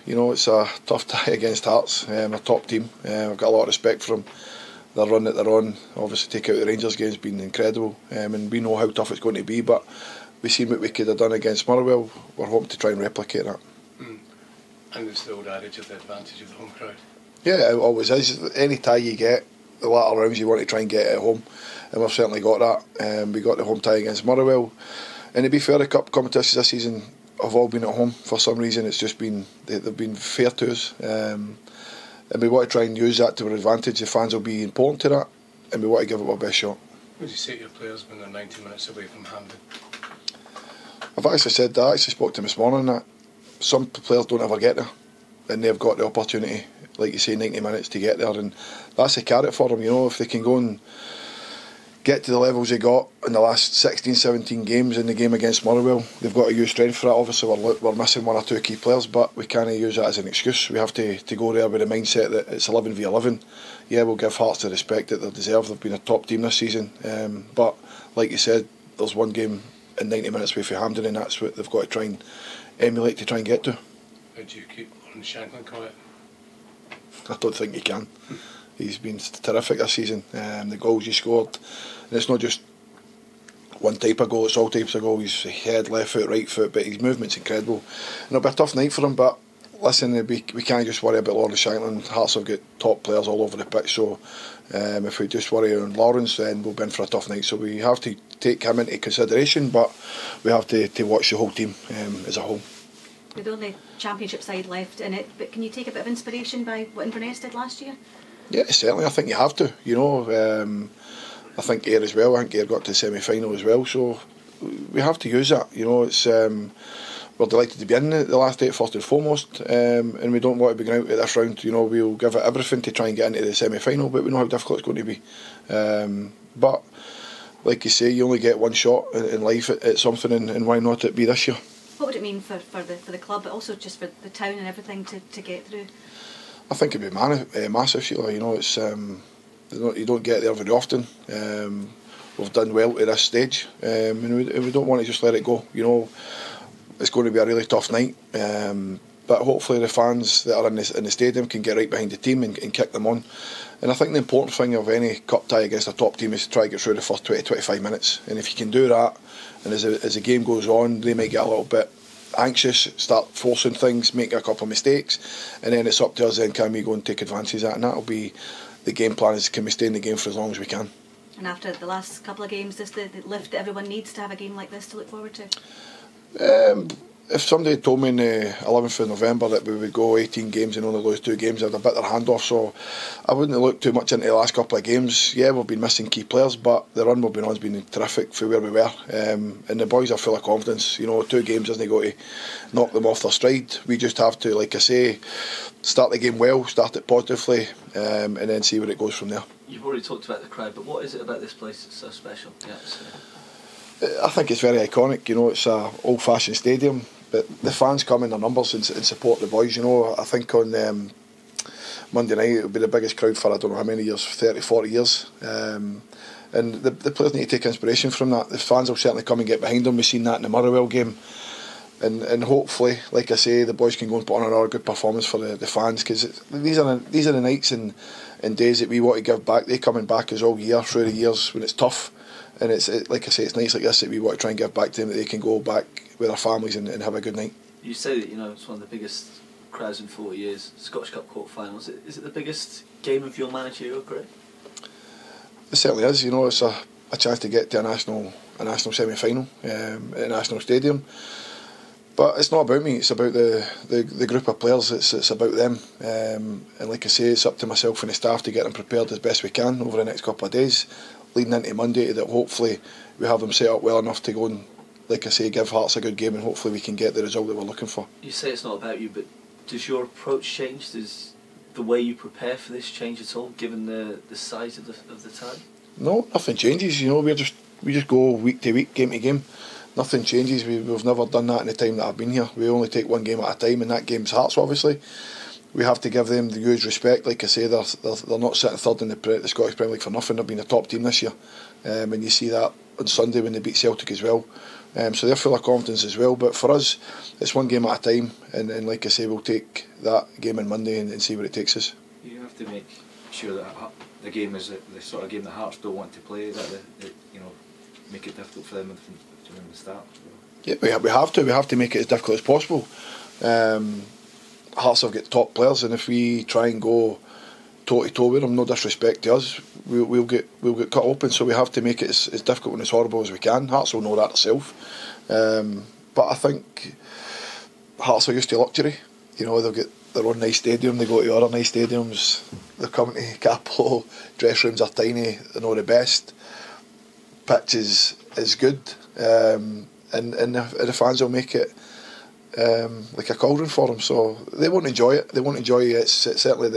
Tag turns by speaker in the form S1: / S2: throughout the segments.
S1: You know, it's a tough tie against Hearts, a top team. I've got a lot of respect for them. The run that they're on, obviously take out the Rangers game has been incredible, and we know how tough it's going to be, but we've seen what we could have done against Motherwell. We're hoping to try and replicate that.
S2: And it's the old adage of the advantage of the home crowd.
S1: Yeah, it always is. Any tie you get, the latter rounds you want to try and get at home, and we've certainly got that. We got the home tie against Motherwell, and to be fair, the cup competitions this season have all been at home for some reason. It's just been they've been fair to us, and we want to try and use that to our advantage. The fans will be important to that, and we want to give it our best shot.
S2: What do you say to your players when they're 90 minutes away from Hampden?
S1: I've actually said that. I actually spoke to them this morning that some players don't ever get there, and they've got the opportunity, like you say, 90 minutes to get there, and that's a carrot for them. You know, if they can go and get to the levels they got in the last 16, 17 games in the game against Motherwell, they've got to use strength for that. Obviously we're missing one or two key players, but we can't use that as an excuse. We have to go there with the mindset that it's 11 v 11. Yeah, we'll give Hearts the respect that they deserve. They've been a top team this season, but like you said, there's one game in 90 minutes away from Hampden, and that's what they've got to try and emulate to try and get to.
S2: How do you keep Lawrence Shankland quiet?
S1: I don't think you can. He's been terrific this season. The goals he scored, and it's not just one type of goal, it's all types of goals. He's head, left foot, right foot, but his movement's incredible. And it'll be a tough night for him, but listen, we can't just worry about Lawrence Shankland. Hearts have got top players all over the pitch, so if we just worry on Lawrence, then we'll be in for a tough night. So we have to take him into consideration, but we have to watch the whole team as a whole.
S3: We're the only Championship side left in it, but can you take a bit of inspiration by what Inverness did last year? Yeah,
S1: certainly. I think you have to. You know, I think Ayr as well. I think Ayr got to the semi-final as well. So we have to use that. You know, it's we're delighted to be in the last eight first and foremost, and we don't want to be going out at this round. You know, we'll give it everything to try and get into the semi-final, but we know how difficult it's going to be. But like you say, you only get one shot in life at something, and why not it be this year?
S3: What would it mean for the club, but also just for the town and everything to get through?
S1: I think it'd be massive, Sheila. You know, it's you don't get there very often. We've done well at this stage, and we don't want to just let it go. You know, it's going to be a really tough night, but hopefully the fans that are in the stadium can get right behind the team and kick them on. And I think the important thing of any cup tie against a top team is to try to get through the first 20-25 minutes. And if you can do that, and as the game goes on, they might get a little bit anxious, start forcing things, make a couple of mistakes, and then it's up to us then, can we go and take advantage of that, and that'll be the game plan, is can we stay in the game for as long as we can.
S3: And after the last couple of games, is the lift that everyone needs to have a game like this to look forward to?
S1: If somebody had told me on the 11th of November that we would go 18 games and only lose 2 games, I'd have bit their hand off, so I wouldn't have looked too much into the last couple of games. Yeah, we've been missing key players, but the run we've been on has been terrific for where we were, and the boys are full of confidence. You know, 2 games isn't going to knock them off their stride. We just have to, like I say, start the game well, start it positively, and then see where it goes from there.
S4: You've already talked about the crowd, but what is it about this place that's so special? Yeah,
S1: I think it's very iconic. You know, it's an old-fashioned stadium, but the fans come in their numbers and support the boys. You know, I think on Monday night it'll be the biggest crowd for I don't know how many years, 30, 40 years. And the players need to take inspiration from that. The fans will certainly come and get behind them. We've seen that in the Motherwell game. And hopefully, like I say, the boys can go and put on another good performance for the fans, because these are the nights and days that we want to give back. They're coming back us all year, through the years when it's tough. And it's like I say, it's nights like this that we want to try and give back to them, that they can go back with their families and have a good night.
S4: You say that, you know, it's one of the biggest crowds in 40 years, Scottish Cup quarter-finals. Is it the biggest game of your managerial career?
S1: It certainly is. You know, it's a chance to get to a national semi-final at a national stadium. But it's not about me, it's about the group of players, it's about them. And like I say, it's up to myself and the staff to get them prepared as best we can over the next couple of days, leading into Monday, that hopefully we have them set up well enough to go and, like I say, give Hearts a good game, and hopefully we can get the result that we're looking for.
S4: You say it's not about you, but does your approach change? Does the way you prepare for this change at all, given the size of the time? No,
S1: nothing changes. You know, we just go week to week, game to game. Nothing changes. We've never done that in the time that I've been here. We only take one game at a time, and that game's Hearts, obviously. We have to give them the huge respect. Like I say, they're not sitting third in the Scottish Premier League for nothing. They've been a top team this year, and you see that on Sunday when they beat Celtic as well. So they're full of confidence as well. But for us, it's one game at a time, and like I say, we'll take that game on Monday and see where it takes us.
S5: You have to make sure that the game is the sort of game that Hearts don't want to play. That make it difficult for them from the start.
S1: Yeah, we have to. We have to make it as difficult as possible. Hearts have got top players, and if we try and go toe to toe with them, no disrespect to us, we'll get cut open. So we have to make it as difficult and as horrible as we can. Hearts will know that themselves. But I think Hearts are used to luxury. They've got their own nice stadium. They go to other nice stadiums. They're coming to Capello. Dress rooms are tiny. They're not the best. Pitch is good, and the fans will make it like a cauldron for them. So they won't enjoy it. They won't enjoy it. It's certainly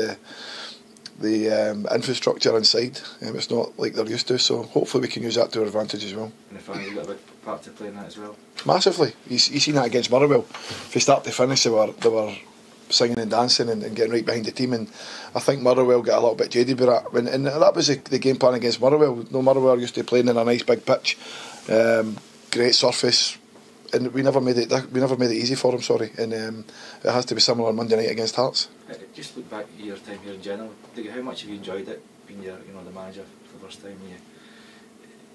S1: the infrastructure inside. It's not like they're used to. So hopefully we can use that to our advantage as well.
S5: And the fans have got a big part to play in that as well.
S1: Massively. You seen that against Motherwell. From start to finish, they were singing and dancing and getting right behind the team, and I think Motherwell got a little bit jaded by that. And that was the game plan against Motherwell. Motherwell used to playing in a nice big pitch, great surface, and we never made it easy for them. Sorry, and it has to be similar on Monday night against Hearts.
S5: Just look back at your time here in general. How much have you enjoyed it being the manager for the first time?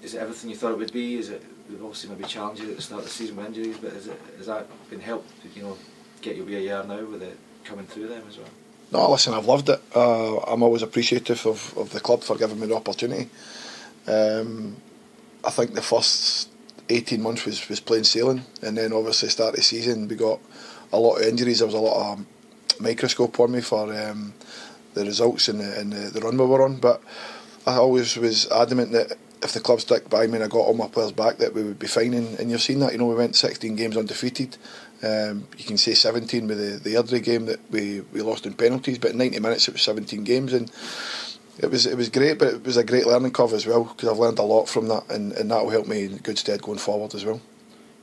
S5: Is it everything you thought it would be? We've obviously maybe challenged you at the start of the season with injuries, but has that been helped? Get you where you are now with it coming through them as well?
S1: No, listen, I've loved it. I'm always appreciative of the club for giving me the opportunity. I think the first 18 months was plain sailing, and then obviously start of the season we got a lot of injuries. There was a lot of microscope on me for the results and the run we were on, but I always was adamant that if the club stuck by me and I got all my players back, that we would be fine, and you've seen that. We went 16 games undefeated. You can say 17 with the Airdrie game that we lost in penalties, but in 90 minutes it was 17 games, and it was great, but it was a great learning curve as well, because I've learned a lot from that, and that will help me in good stead going forward as well.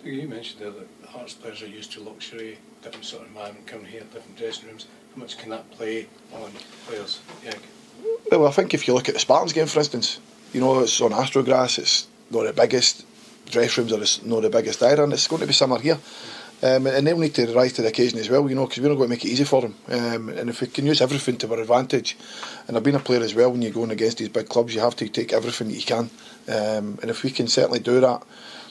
S2: You mentioned there that Hearts players are used to luxury, different sort of environment coming here, different dressing rooms. How much can that play on players? Yeah.
S1: Well, I think if you look at the Spartans game, for instance, it's on Astrograss, it's not the biggest, dress rooms are not the biggest either, and it's going to be similar here. And they'll need to rise to the occasion as well, because we're not going to make it easy for them. And if we can use everything to our advantage, and I've been a player as well, when you're going against these big clubs, you have to take everything that you can. And if we can certainly do that,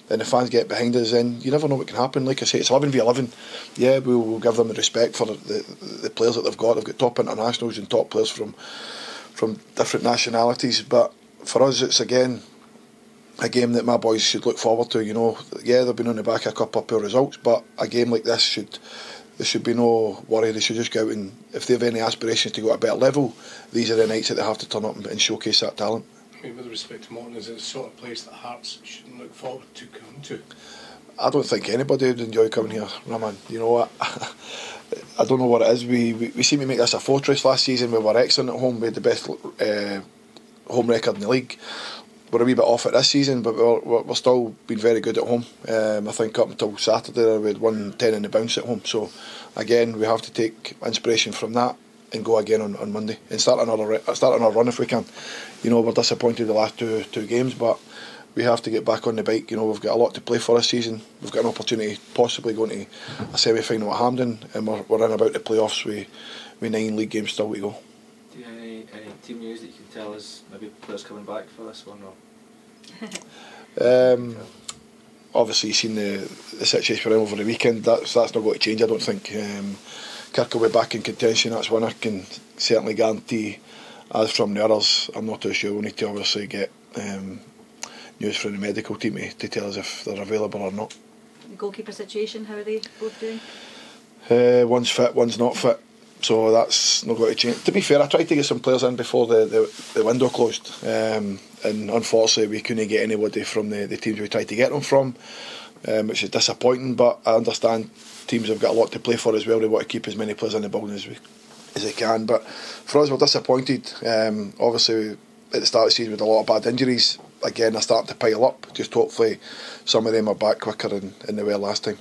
S1: and the fans get behind us, then you never know what can happen. Like I say, it's 11v11. Yeah, we'll give them the respect for the players that they've got. They've got top internationals and top players from different nationalities. But for us, it's again a game that my boys should look forward to. Yeah, they've been on the back of a couple of poor results, but a game like this there should be no worry. They should just go out, and if they have any aspirations to go to a better level, these are the nights that they have to turn up and showcase that talent.
S2: With respect to Morton, is it the sort of place that Hearts shouldn't look forward to come to?
S1: I don't think anybody would enjoy coming here, Raman. I don't know what it is. We seem to make this a fortress. Last season we were excellent at home. We had the best home record in the league. We're a wee bit off it this season, but we're still been very good at home. I think up until Saturday we had won 10 in the bounce at home. So again, we have to take inspiration from that and go again on Monday and start another run if we can. We're disappointed the last two games, but we have to get back on the bike. We've got a lot to play for this season. We've got an opportunity possibly going to a semi-final at Hampden, and we're in about the playoffs with 9 league games still to go.
S5: Do you have any team news that you can tell us, maybe players coming back for this one? Or?
S1: Obviously you've seen the situation we're in over the weekend. That's not going to change, I don't think. Kirk will be back in contention, that's one I can certainly guarantee. As from the others, I'm not too sure. We need to obviously get news from the medical team to tell us if they're available or not.
S3: The goalkeeper situation, how are they both doing?
S1: One's fit, one's not fit, so that's not going to change. To be fair, I tried to get some players in before the window closed, and unfortunately we couldn't get anybody from the teams we tried to get them from, which is disappointing, but I understand teams have got a lot to play for as well. They want to keep as many players in the building as they can, but for us we're disappointed. Obviously at the start of the season with a lot of bad injuries, again they're starting to pile up. Just hopefully some of them are back quicker than they were last time.